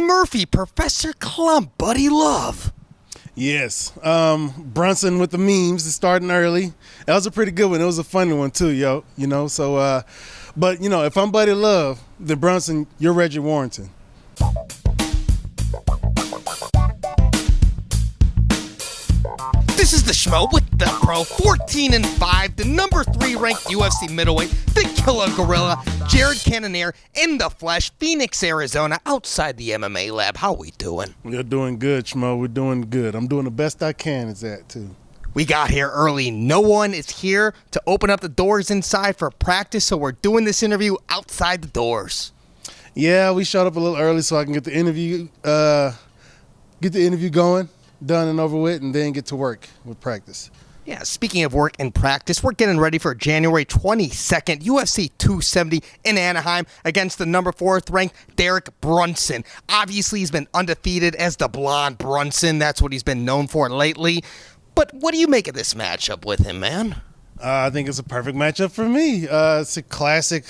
Murphy, Professor Clump, Buddy Love. Yes. Brunson with the memes is starting early. That was a pretty good one. It was a funny one too, yo. But if I'm Buddy Love, then Brunson, you're Reggie Warrington. This is the Schmo with the Pro, 14-5, the number 3 ranked UFC middleweight, the killer gorilla, Jared Cannonier in the flesh, Phoenix, Arizona, outside the MMA lab. How we doing? We're doing good, Schmo. We're doing good. I'm doing the best I can at that, too. We got here early. No one is here to open up the doors inside for practice, so we're doing this interview outside the doors. Yeah, we showed up a little early so I can get the interview going, done and over with, and then get to work with practice. Yeah, speaking of work and practice, we're getting ready for January 22nd, UFC 270 in Anaheim against the number 4th ranked Derek Brunson. Obviously, he's been undefeated as the Blonde Brunson. That's what he's been known for lately. But what do you make of this matchup with him, man? I think it's a perfect matchup for me. It's a classic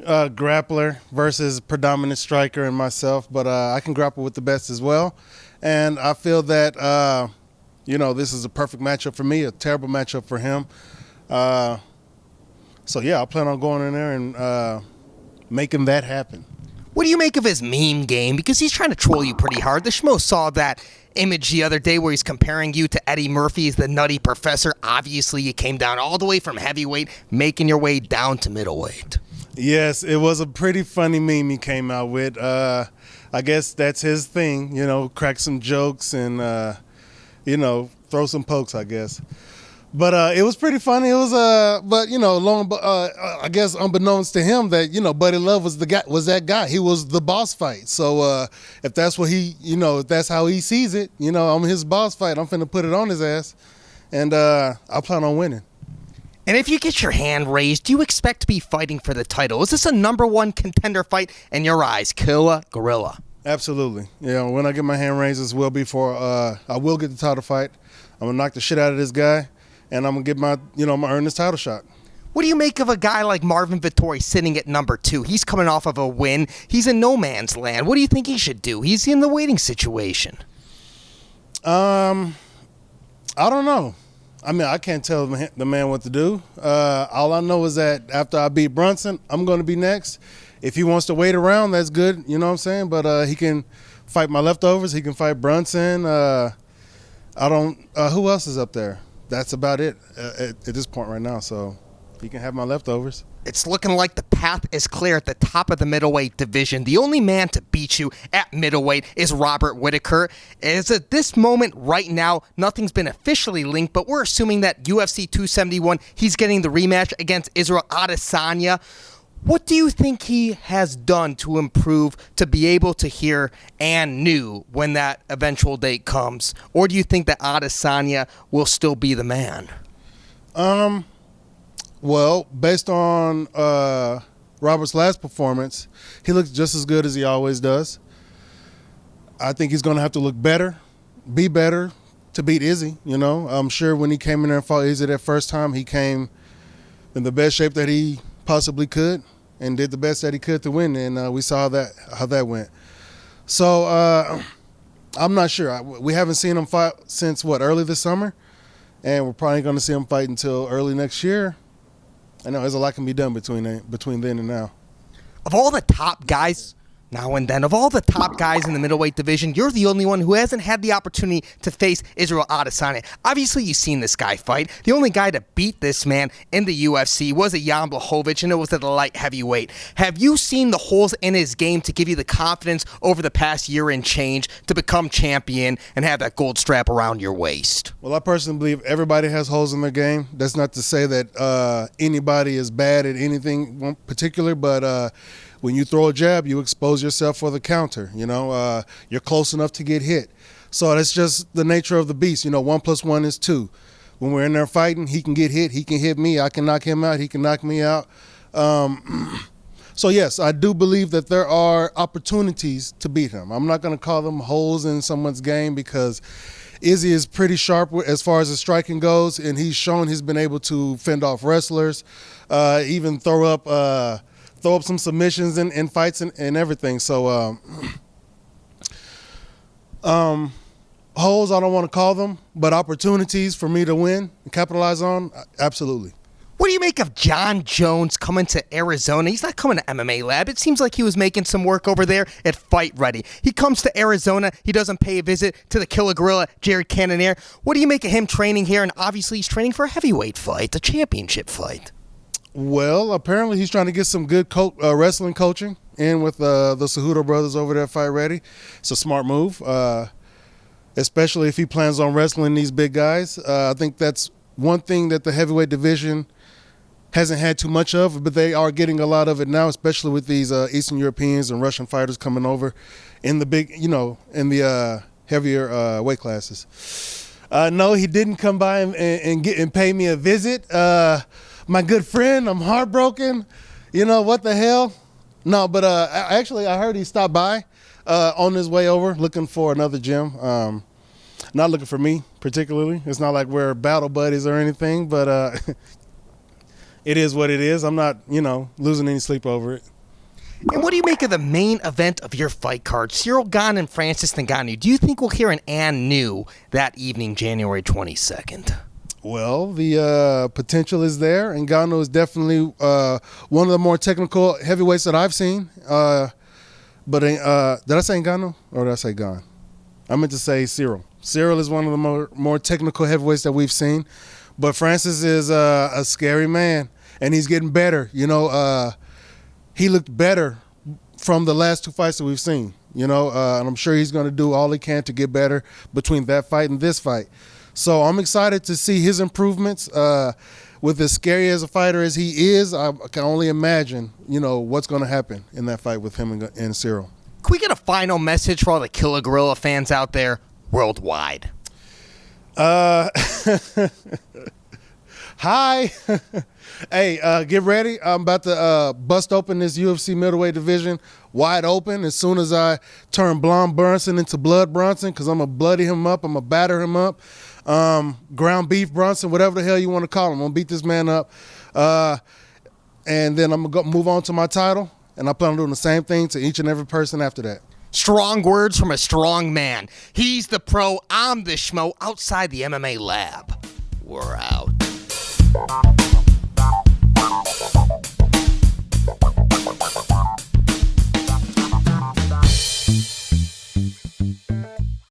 grappler versus predominant striker and myself, but I can grapple with the best as well. And I feel that, this is a perfect matchup for me, a terrible matchup for him. I plan on going in there and making that happen. What do you make of his meme game? Because he's trying to troll you pretty hard. The Schmo saw that image the other day where he's comparing you to Eddie Murphy as the Nutty Professor. Obviously, you came down all the way from heavyweight, making your way down to middleweight. Yes, it was a pretty funny meme he came out with. I guess that's his thing, crack some jokes and, throw some pokes, I guess. But it was pretty funny. It was, I guess unbeknownst to him that, Buddy Love was that guy. He was the boss fight. So if that's what if that's how he sees it, I'm his boss fight. I'm finna put it on his ass. And I plan on winning. And if you get your hand raised, do you expect to be fighting for the title? Is this a number 1 contender fight in your eyes, killer gorilla? Absolutely. When I get my hand raised, this will be for, I will get the title fight. I'm going to knock the shit out of this guy, and I'm going to get I'm going to earn this title shot. What do you make of a guy like Marvin Vettori sitting at number 2? He's coming off of a win. He's in no man's land. What do you think he should do? He's in the waiting situation. I don't know. I mean, I can't tell the man what to do. All I know is that after I beat Brunson, I'm going to be next. If he wants to wait around, that's good. You know what I'm saying? But he can fight my leftovers. He can fight Brunson. Who else is up there? That's about it at this point right now. So he can have my leftovers. It's looking like the path is clear at the top of the middleweight division. The only man to beat you at middleweight is Robert Whittaker. As at this moment right now, nothing's been officially linked, but we're assuming that UFC 271, he's getting the rematch against Israel Adesanya. What do you think he has done to improve to be able to hear and knew when that eventual date comes? Or do you think that Adesanya will still be the man? Well, based on Robert's last performance, he looks just as good as he always does. I think he's going to have to look better, be better to beat Izzy. I'm sure when he came in there and fought Izzy that first time, he came in the best shape that he possibly could and did the best that he could to win. And we saw how that went. So I'm not sure. We haven't seen him fight since, early this summer? And we're probably going to see him fight until early next year. I know there's a lot can be done between then and now. Of all the top guys now and then, of all the top guys in the middleweight division, you're the only one who hasn't had the opportunity to face Israel Adesanya. Obviously, you've seen this guy fight. The only guy to beat this man in the UFC was a Jan Blachowicz, and it was at the light heavyweight. Have you seen the holes in his game to give you the confidence over the past year and change to become champion and have that gold strap around your waist? Well, I personally believe everybody has holes in their game. That's not to say that anybody is bad at anything particular, but when you throw a jab, you expose yourself for the counter. You're close enough to get hit. So that's just the nature of the beast. 1 + 1 is 2. When we're in there fighting, he can get hit. He can hit me. I can knock him out. He can knock me out. So, yes, I do believe that there are opportunities to beat him. I'm not going to call them holes in someone's game because Izzy is pretty sharp as far as his striking goes, and he's shown he's been able to fend off wrestlers, even throw up some submissions in fights and everything. So Holes, I don't want to call them, but opportunities for me to win and capitalize on, absolutely. What do you make of Jon Jones coming to Arizona? He's not coming to MMA Lab. It seems like he was making some work over there at Fight Ready. He comes to Arizona. He doesn't pay a visit to the Killer Gorilla, Jared Cannonier. What do you make of him training here? And obviously he's training for a heavyweight fight, a championship fight. Well, apparently he's trying to get some good wrestling coaching in with the Cejudo brothers over there at Fight Ready. It's a smart move, especially if he plans on wrestling these big guys. I think that's one thing that the heavyweight division hasn't had too much of, but they are getting a lot of it now, especially with these Eastern Europeans and Russian fighters coming over in the big, in the heavier weight classes. No, he didn't come by and pay me a visit. My good friend, I'm heartbroken. What the hell? No, but actually, I heard he stopped by on his way over looking for another gym. Not looking for me particularly. It's not like we're battle buddies or anything, but it is what it is. I'm not, losing any sleep over it. And what do you make of the main event of your fight card, Ciryl Gane and Francis Ngannou? Do you think we'll hear an Anaheim that evening, January 22nd? Well, the potential is there. Ngannou is definitely one of the more technical heavyweights that I've seen. But did I say Ngannou or did I say Gane? I meant to say Cyril. Cyril is one of the more technical heavyweights that we've seen. But Francis is a scary man. And he's getting better. He looked better from the last two fights that we've seen. And I'm sure he's going to do all he can to get better between that fight and this fight. So I'm excited to see his improvements. With as scary as a fighter as he is, I can only imagine, what's going to happen in that fight with him and Ciryl. Can we get a final message for all the Killer Gorilla fans out there worldwide? Hi. Hey, get ready. I'm about to bust open this UFC Middleweight division wide open as soon as I turn Blonde Brunson into Blood Brunson, because I'm going to bloody him up. I'm going to batter him up. Ground beef Brunson, whatever the hell you want to call him. I'm going to beat this man up. And then I'm going to move on to my title, and I plan on doing the same thing to each and every person after that. Strong words from a strong man. He's the pro, I'm the schmo outside the MMA lab. We're out.